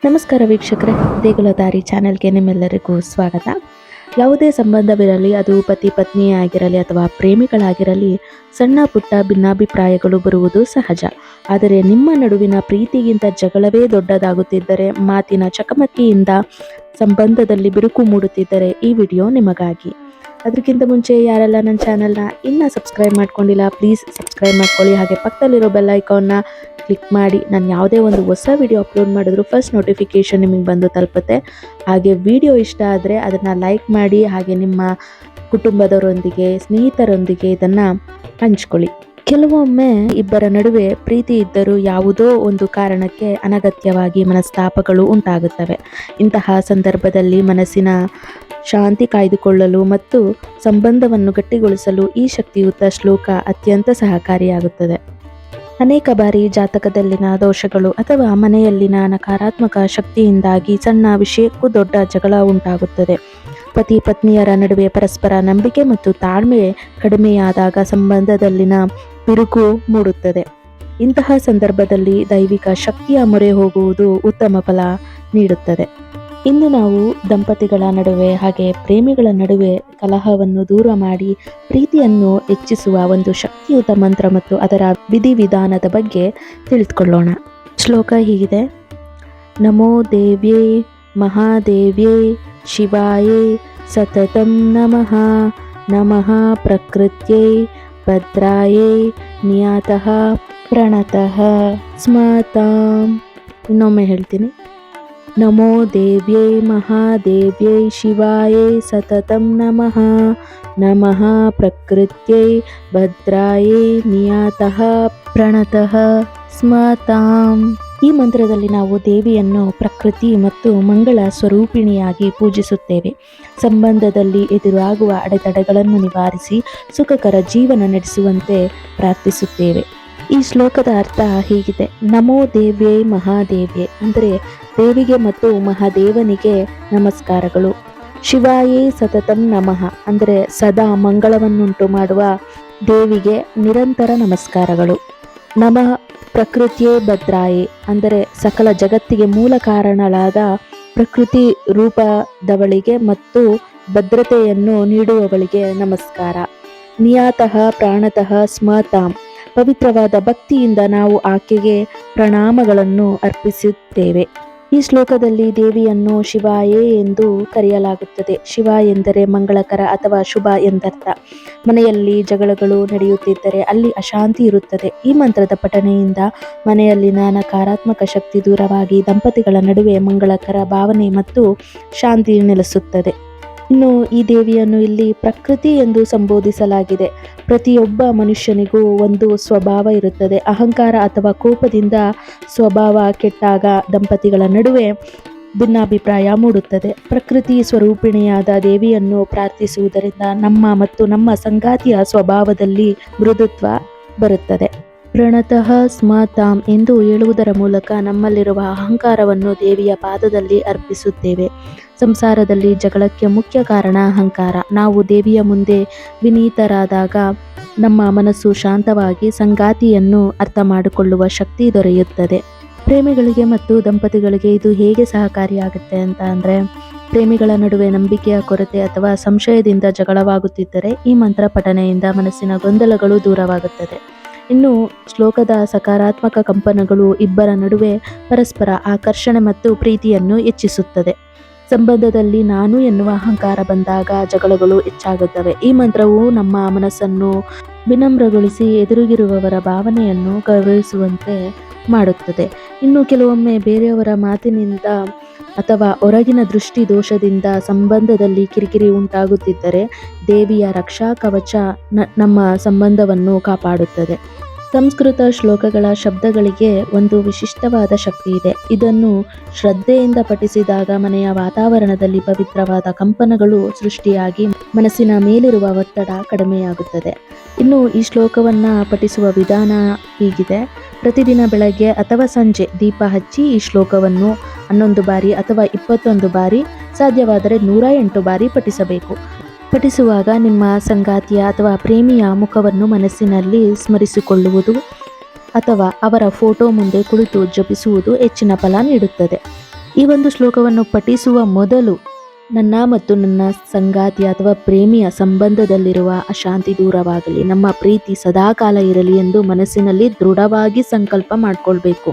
ನಮಸ್ಕಾರ ವೀಕ್ಷಕರೇ, ದೇಗುಲ ದಾರಿ ಚಾನೆಲ್ಗೆ ನಿಮ್ಮೆಲ್ಲರಿಗೂ ಸ್ವಾಗತ. ಯಾವುದೇ ಸಂಬಂಧವಿರಲಿ, ಅದು ಪತಿ ಪತ್ನಿಯೇ ಆಗಿರಲಿ ಅಥವಾ ಪ್ರೇಮಿಗಳಾಗಿರಲಿ, ಸಣ್ಣ ಪುಟ್ಟ ಭಿನ್ನಾಭಿಪ್ರಾಯಗಳು ಬರುವುದು ಸಹಜ. ಆದರೆ ನಿಮ್ಮ ನಡುವಿನ ಪ್ರೀತಿಗಿಂತ ಜಗಳವೇ ದೊಡ್ಡದಾಗುತ್ತಿದ್ದರೆ, ಮಾತಿನ ಚಕಮಕಿಯಿಂದ ಸಂಬಂಧದಲ್ಲಿ ಬಿರುಕು ಮೂಡುತ್ತಿದ್ದರೆ ಈ ವಿಡಿಯೋ ನಿಮಗಾಗಿ. ಅದಕ್ಕಿಂತ ಮುಂಚೆ ಯಾರೆಲ್ಲ ನನ್ನ ಚಾನಲ್ನ ಇನ್ನೂ ಸಬ್ಸ್ಕ್ರೈಬ್ ಮಾಡ್ಕೊಂಡಿಲ್ಲ, ಪ್ಲೀಸ್ ಸಬ್ಸ್ಕ್ರೈಬ್ ಮಾಡ್ಕೊಳ್ಳಿ. ಹಾಗೆ ಪಕ್ಕದಲ್ಲಿರೋ ಬೆಲ್ ಐಕಾನ್ನ ಕ್ಲಿಕ್ ಮಾಡಿ ನಾನು ಯಾವುದೇ ಒಂದು ಹೊಸ ವಿಡಿಯೋ ಅಪ್ಲೋಡ್ ಮಾಡಿದ್ರು ಫಸ್ಟ್ ನೋಟಿಫಿಕೇಷನ್ ನಿಮಗೆ ಬಂದು ತಲುಪುತ್ತೆ. ಹಾಗೆ ವಿಡಿಯೋ ಇಷ್ಟ ಆದರೆ ಅದನ್ನು ಲೈಕ್ ಮಾಡಿ, ಹಾಗೆ ನಿಮ್ಮ ಕುಟುಂಬದವರೊಂದಿಗೆ, ಸ್ನೇಹಿತರೊಂದಿಗೆ ಇದನ್ನು ಹಂಚ್ಕೊಳ್ಳಿ. ಕೆಲವೊಮ್ಮೆ ಇಬ್ಬರ ನಡುವೆ ಪ್ರೀತಿ ಇದ್ದರೂ ಯಾವುದೋ ಒಂದು ಕಾರಣಕ್ಕೆ ಅನಗತ್ಯವಾಗಿ ಮನಸ್ತಾಪಗಳು ಉಂಟಾಗುತ್ತವೆ. ಇಂತಹ ಸಂದರ್ಭದಲ್ಲಿ ಮನಸ್ಸಿನ ಶಾಂತಿ ಕಾಯ್ದುಕೊಳ್ಳಲು ಮತ್ತು ಸಂಬಂಧವನ್ನು ಗಟ್ಟಿಗೊಳಿಸಲು ಈ ಶಕ್ತಿಯುತ ಶ್ಲೋಕ ಅತ್ಯಂತ ಸಹಕಾರಿಯಾಗುತ್ತದೆ. ಅನೇಕ ಬಾರಿ ಜಾತಕದಲ್ಲಿನ ದೋಷಗಳು ಅಥವಾ ಮನೆಯಲ್ಲಿನ ನಕಾರಾತ್ಮಕ ಶಕ್ತಿಯಿಂದಾಗಿ ಸಣ್ಣ ವಿಷಯಕ್ಕೂ ದೊಡ್ಡ ಜಗಳ ಉಂಟಾಗುತ್ತದೆ. ಪತಿ ಪತ್ನಿಯರ ನಡುವೆ ಪರಸ್ಪರ ನಂಬಿಕೆ ಮತ್ತು ತಾಳ್ಮೆ ಕಡಿಮೆಯಾದಾಗ ಸಂಬಂಧದಲ್ಲಿನ ಬಿರುಕು ಮೂಡುತ್ತದೆ. ಇಂತಹ ಸಂದರ್ಭದಲ್ಲಿ ದೈವಿಕ ಶಕ್ತಿಯ ಮೊರೆ ಹೋಗುವುದು ಉತ್ತಮ ಫಲ ನೀಡುತ್ತದೆ. ಇಂದು ನಾವು ದಂಪತಿಗಳ ನಡುವೆ ಹಾಗೆ ಪ್ರೇಮಿಗಳ ನಡುವೆ ಕಲಹವನ್ನು ದೂರ ಮಾಡಿ ಪ್ರೀತಿಯನ್ನು ಹೆಚ್ಚಿಸುವ ಒಂದು ಶಕ್ತಿಯುತ ಮಂತ್ರ ಮತ್ತು ಅದರ ವಿಧಿವಿಧಾನದ ಬಗ್ಗೆ ತಿಳಿದುಕೊಳ್ಳೋಣ. ಶ್ಲೋಕ ಹೀಗಿದೆ: ನಮೋ ದೇವ್ಯೇ ಮಹಾದೇವ್ಯೇ ಶಿವಾಯೇ ಸತತಂ ನಮಃ ನಮಃ ಪ್ರಕೃತ್ಯೈ ಭದ್ರಾಯೇ ನಿಯತಃ ಪ್ರಣತಃ ಸ್ಮತಾಂ. ಇನ್ನೊಮ್ಮೆ ಹೇಳ್ತೀನಿ. ನಮೋ ದೇವ್ಯೈ ಮಹಾದೇವ್ಯೈ ಶಿವಾಯೇ ಸತತಂ ನಮಃ ನಮಃ ಪ್ರಕೃತ್ಯೈ ಭದ್ರಾಯೇ ನಿಯತಃ ಪ್ರಣತಃ ಸ್ಮತಾಂ. ಈ ಮಂತ್ರದಲ್ಲಿ ನಾವು ದೇವಿಯನ್ನು ಪ್ರಕೃತಿ ಮತ್ತು ಮಂಗಳ ಸ್ವರೂಪಿಣಿಯಾಗಿ ಪೂಜಿಸುತ್ತೇವೆ. ಸಂಬಂಧದಲ್ಲಿ ಎದುರಾಗುವ ಅಡೆತಡೆಗಳನ್ನು ನಿವಾರಿಸಿ ಸುಖಕರ ಜೀವನ ನಡೆಸುವಂತೆ ಪ್ರಾರ್ಥಿಸುತ್ತೇವೆ. ಈ ಶ್ಲೋಕದ ಅರ್ಥ ಹೀಗಿದೆ: ನಮೋ ದೇವ್ಯೇ ಮಹಾದೇವ್ಯೇ ಅಂದರೆ ದೇವಿಗೆ ಮತ್ತು ಮಹಾದೇವನಿಗೆ ನಮಸ್ಕಾರಗಳು. ಶಿವಾಯೇ ಸತತಂ ನಮಃ ಅಂದರೆ ಸದಾ ಮಂಗಳವನ್ನುಂಟು ಮಾಡುವ ದೇವಿಗೆ ನಿರಂತರ ನಮಸ್ಕಾರಗಳು. ನಮಃ ಪ್ರಕೃತಿಯೇ ಭದ್ರಾಯೇ ಅಂದರೆ ಸಕಲ ಜಗತ್ತಿಗೆ ಮೂಲ ಕಾರಣಳಾದ ಪ್ರಕೃತಿ ರೂಪದವಳಿಗೆ ಮತ್ತು ಭದ್ರತೆಯನ್ನು ನೀಡುವವಳಿಗೆ ನಮಸ್ಕಾರ. ನಿಯತಃ ಪ್ರಾಣತಃ ಸ್ಮತಾಂ ಪವಿತ್ರವಾದ ಭಕ್ತಿಯಿಂದ ನಾವು ಆಕೆಗೆ ಪ್ರಣಾಮಗಳನ್ನು ಅರ್ಪಿಸುತ್ತೇವೆ. ಈ ಶ್ಲೋಕದಲ್ಲಿ ದೇವಿಯನ್ನು ಶಿವಾಯೇ ಎಂದು ಕರೆಯಲಾಗುತ್ತದೆ. ಶಿವ ಎಂದರೆ ಮಂಗಳಕರ ಅಥವಾ ಶುಭ ಎಂದರ್ಥ. ಮನೆಯಲ್ಲಿ ಜಗಳಗಳು ನಡೆಯುತ್ತಿದ್ದರೆ ಅಲ್ಲಿ ಅಶಾಂತಿ ಇರುತ್ತದೆ. ಈ ಮಂತ್ರದ ಪಠಣೆಯಿಂದ ಮನೆಯಲ್ಲಿನ ನಕಾರಾತ್ಮಕ ಶಕ್ತಿ ದೂರವಾಗಿ ದಂಪತಿಗಳ ನಡುವೆ ಮಂಗಳಕರ ಭಾವನೆ ಮತ್ತು ಶಾಂತಿ ನೆಲೆಸುತ್ತದೆ. ಇನ್ನು ಈ ದೇವಿಯನ್ನು ಇಲ್ಲಿ ಪ್ರಕೃತಿ ಎಂದು ಸಂಬೋಧಿಸಲಾಗಿದೆ. ಪ್ರತಿಯೊಬ್ಬ ಮನುಷ್ಯನಿಗೂ ಒಂದು ಸ್ವಭಾವ ಇರುತ್ತದೆ. ಅಹಂಕಾರ ಅಥವಾ ಕೋಪದಿಂದ ಸ್ವಭಾವ ಕೆಟ್ಟಾಗ ದಂಪತಿಗಳ ನಡುವೆ ಭಿನ್ನಾಭಿಪ್ರಾಯ ಮೂಡುತ್ತದೆ. ಪ್ರಕೃತಿ ಸ್ವರೂಪಿಣಿಯಾದ ದೇವಿಯನ್ನು ಪ್ರಾರ್ಥಿಸುವುದರಿಂದ ನಮ್ಮ ಮತ್ತು ನಮ್ಮ ಸಂಗಾತಿಯ ಸ್ವಭಾವದಲ್ಲಿ ಮೃದುತ್ವ ಬರುತ್ತದೆ. ಪ್ರಣತಃ ಸ್ಮತಾಂ ಎಂದು ಹೇಳುವುದರ ಮೂಲಕ ನಮ್ಮಲ್ಲಿರುವ ಅಹಂಕಾರವನ್ನು ದೇವಿಯ ಪಾದದಲ್ಲಿ ಅರ್ಪಿಸುತ್ತೇವೆ. ಸಂಸಾರದಲ್ಲಿ ಜಗಳಕ್ಕೆ ಮುಖ್ಯ ಕಾರಣ ಅಹಂಕಾರ. ನಾವು ದೇವಿಯ ಮುಂದೆ ವಿನೀತರಾದಾಗ ನಮ್ಮ ಮನಸ್ಸು ಶಾಂತವಾಗಿ ಸಂಗಾತಿಯನ್ನು ಅರ್ಥ ಮಾಡಿಕೊಳ್ಳುವ ಶಕ್ತಿ ದೊರೆಯುತ್ತದೆ. ಪ್ರೇಮಿಗಳಿಗೆ ಮತ್ತು ದಂಪತಿಗಳಿಗೆ ಇದು ಹೇಗೆ ಸಹಕಾರಿಯಾಗುತ್ತೆ ಅಂತ ಅಂದರೆ, ಪ್ರೇಮಿಗಳ ನಡುವೆ ನಂಬಿಕೆಯ ಕೊರತೆ ಅಥವಾ ಸಂಶಯದಿಂದ ಜಗಳವಾಗುತ್ತಿದ್ದರೆ ಈ ಮಂತ್ರ ಪಠಣೆಯಿಂದ ಮನಸ್ಸಿನ ಗೊಂದಲಗಳು ದೂರವಾಗುತ್ತದೆ. ಇನ್ನು ಶ್ಲೋಕದ ಸಕಾರಾತ್ಮಕ ಕಂಪನಗಳು ಇಬ್ಬರ ನಡುವೆ ಪರಸ್ಪರ ಆಕರ್ಷಣೆ ಮತ್ತು ಪ್ರೀತಿಯನ್ನು ಹೆಚ್ಚಿಸುತ್ತದೆ. ಸಂಬಂಧದಲ್ಲಿ ನಾನು ಎನ್ನುವ ಅಹಂಕಾರ ಬಂದಾಗ ಜಗಳಗಳು ಹೆಚ್ಚಾಗುತ್ತವೆ. ಈ ಮಂತ್ರವು ನಮ್ಮ ಮನಸ್ಸನ್ನು ವಿನಮ್ರಗೊಳಿಸಿ ಎದುರಿಗಿರುವವರ ಭಾವನೆಯನ್ನು ಗೌರವಿಸುವಂತೆ ಮಾಡುತ್ತದೆ. ಇನ್ನು ಕೆಲವೊಮ್ಮೆ ಬೇರೆಯವರ ಮಾತಿನಿಂದ ಅಥವಾ ಹೊರಗಿನ ದೃಷ್ಟಿ ದೋಷದಿಂದ ಸಂಬಂಧದಲ್ಲಿ ಕಿರಿಕಿರಿ ಉಂಟಾಗುತ್ತಿದ್ದರೆ ದೇವಿಯ ರಕ್ಷಾ ಕವಚ ನಮ್ಮ ಸಂಬಂಧವನ್ನು ಕಾಪಾಡುತ್ತದೆ. ಸಂಸ್ಕೃತ ಶ್ಲೋಕಗಳ ಶಬ್ದಗಳಿಗೆ ಒಂದು ವಿಶಿಷ್ಟವಾದ ಶಕ್ತಿ ಇದೆ. ಇದನ್ನು ಶ್ರದ್ಧೆಯಿಂದ ಪಠಿಸಿದಾಗ ಮನೆಯ ವಾತಾವರಣದಲ್ಲಿ ಪವಿತ್ರವಾದ ಕಂಪನಗಳು ಸೃಷ್ಟಿಯಾಗಿ ಮನಸ್ಸಿನ ಮೇಲಿರುವ ಒತ್ತಡ ಕಡಿಮೆಯಾಗುತ್ತದೆ. ಇನ್ನು ಈ ಶ್ಲೋಕವನ್ನು ಪಠಿಸುವ ವಿಧಾನ ಹೀಗಿದೆ: ಪ್ರತಿದಿನ ಬೆಳಗ್ಗೆ ಅಥವಾ ಸಂಜೆ ದೀಪ ಹಚ್ಚಿ ಈ ಶ್ಲೋಕವನ್ನು 11 ಬಾರಿ ಅಥವಾ 21 ಬಾರಿ, ಸಾಧ್ಯವಾದರೆ 108 ಬಾರಿ ಪಠಿಸಬೇಕು. ಪಠಿಸುವಾಗ ನಿಮ್ಮ ಸಂಗಾತಿಯ ಅಥವಾ ಪ್ರೇಮಿಯ ಮುಖವನ್ನು ಮನಸ್ಸಿನಲ್ಲಿ ಸ್ಮರಿಸಿಕೊಳ್ಳುವುದು ಅಥವಾ ಅವರ ಫೋಟೋ ಮುಂದೆ ಕುಳಿತು ಜಪಿಸುವುದು ಹೆಚ್ಚಿನ ಫಲ ನೀಡುತ್ತದೆ. ಈ ಒಂದು ಶ್ಲೋಕವನ್ನು ಪಠಿಸುವ ಮೊದಲು ನನ್ನ ಮತ್ತು ನನ್ನ ಸಂಗಾತಿ ಅಥವಾ ಪ್ರೇಮಿಯ ಸಂಬಂಧದಲ್ಲಿರುವ ಅಶಾಂತಿ ದೂರವಾಗಲಿ, ನಮ್ಮ ಪ್ರೀತಿ ಸದಾಕಾಲ ಇರಲಿ ಎಂದು ಮನಸ್ಸಿನಲ್ಲಿ ದೃಢವಾಗಿ ಸಂಕಲ್ಪ ಮಾಡಿಕೊಳ್ಬೇಕು.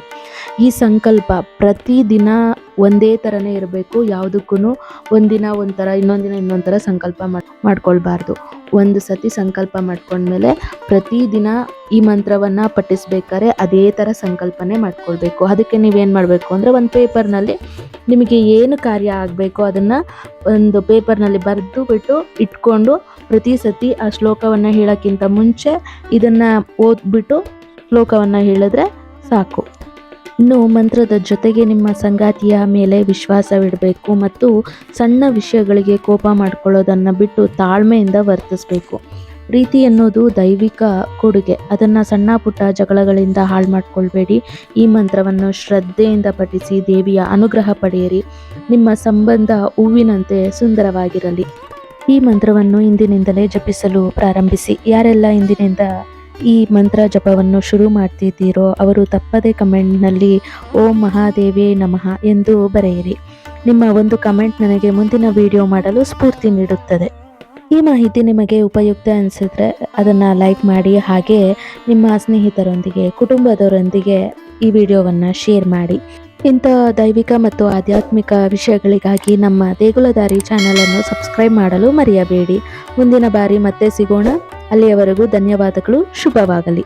ಈ ಸಂಕಲ್ಪ ಪ್ರತಿದಿನ ಒಂದೇ ಥರನೇ ಇರಬೇಕು. ಯಾವುದಕ್ಕೂ ಒಂದಿನ ಒಂಥರ, ಇನ್ನೊಂದು ದಿನ ಇನ್ನೊಂದು ಥರ ಸಂಕಲ್ಪ ಮಾಡ್ಕೊಳ್ಬಾರ್ದು. ಒಂದು ಸತಿ ಸಂಕಲ್ಪ ಮಾಡ್ಕೊಂಡ್ಮೇಲೆ ಪ್ರತಿದಿನ ಈ ಮಂತ್ರವನ್ನು ಪಠಿಸ್ಬೇಕಾದ್ರೆ ಅದೇ ಥರ ಸಂಕಲ್ಪನೆ ಮಾಡ್ಕೊಳ್ಬೇಕು. ಅದಕ್ಕೆ ನೀವೇನು ಮಾಡಬೇಕು ಅಂದರೆ, ಒಂದು ಪೇಪರ್ನಲ್ಲಿ ನಿಮಗೆ ಏನು ಕಾರ್ಯ ಆಗಬೇಕೋ ಅದನ್ನು ಒಂದು ಪೇಪರ್ನಲ್ಲಿ ಬರೆದು ಬಿಟ್ಟು ಇಟ್ಕೊಂಡು ಪ್ರತಿ ಸತಿ ಆ ಶ್ಲೋಕವನ್ನು ಹೇಳೋಕ್ಕಿಂತ ಮುಂಚೆ ಇದನ್ನು ಓದ್ಬಿಟ್ಟು ಶ್ಲೋಕವನ್ನು ಹೇಳಿದ್ರೆ ಸಾಕು. ಇನ್ನು ಮಂತ್ರದ ಜೊತೆಗೆ ನಿಮ್ಮ ಸಂಗಾತಿಯ ಮೇಲೆ ವಿಶ್ವಾಸವಿಡಬೇಕು ಮತ್ತು ಸಣ್ಣ ವಿಷಯಗಳಿಗೆ ಕೋಪ ಮಾಡ್ಕೊಳ್ಳೋದನ್ನು ಬಿಟ್ಟು ತಾಳ್ಮೆಯಿಂದ ವರ್ತಿಸಬೇಕು. ಪ್ರೀತಿ ಅನ್ನೋದು ದೈವಿಕ ಕೊಡುಗೆ, ಅದನ್ನು ಸಣ್ಣ ಪುಟ್ಟ ಜಗಳಗಳಿಂದ ಹಾಳು ಮಾಡ್ಕೊಳ್ಬೇಡಿ. ಈ ಮಂತ್ರವನ್ನು ಶ್ರದ್ಧೆಯಿಂದ ಪಠಿಸಿ ದೇವಿಯ ಅನುಗ್ರಹ ಪಡೆಯಿರಿ. ನಿಮ್ಮ ಸಂಬಂಧ ಹೂವಿನಂತೆ ಸುಂದರವಾಗಿರಲಿ. ಈ ಮಂತ್ರವನ್ನು ಇಂದಿನಿಂದಲೇ ಜಪಿಸಲು ಪ್ರಾರಂಭಿಸಿ. ಯಾರೆಲ್ಲ ಇಂದಿನಿಂದ ಈ ಮಂತ್ರ ಜಪವನ್ನು ಶುರು ಮಾಡ್ತಿದ್ದೀರೋ ಅವರು ತಪ್ಪದೇ ಕಮೆಂಟ್ನಲ್ಲಿ ಓಂ ಮಹಾದೇವಿಯೇ ನಮಃ ಎಂದು ಬರೆಯಿರಿ. ನಿಮ್ಮ ಒಂದು ಕಮೆಂಟ್ ನನಗೆ ಮುಂದಿನ ವಿಡಿಯೋ ಮಾಡಲು ಸ್ಫೂರ್ತಿ ನೀಡುತ್ತದೆ. ಈ ಮಾಹಿತಿ ನಿಮಗೆ ಉಪಯುಕ್ತ ಅನಿಸಿದ್ರೆ ಅದನ್ನು ಲೈಕ್ ಮಾಡಿ, ಹಾಗೆ ನಿಮ್ಮ ಸ್ನೇಹಿತರೊಂದಿಗೆ, ಕುಟುಂಬದವರೊಂದಿಗೆ ಈ ವಿಡಿಯೋವನ್ನು ಶೇರ್ ಮಾಡಿ. ಇಂಥ ದೈವಿಕ ಮತ್ತು ಆಧ್ಯಾತ್ಮಿಕ ವಿಷಯಗಳಿಗಾಗಿ ನಮ್ಮ ದೇಗುಲದಾರಿ ಚಾನಲನ್ನು ಸಬ್ಸ್ಕ್ರೈಬ್ ಮಾಡಲು ಮರೆಯಬೇಡಿ. ಮುಂದಿನ ಬಾರಿ ಮತ್ತೆ ಸಿಗೋಣ. ಅಲ್ಲಿಯವರೆಗೂ ಧನ್ಯವಾದಗಳು. ಶುಭವಾಗಲಿ.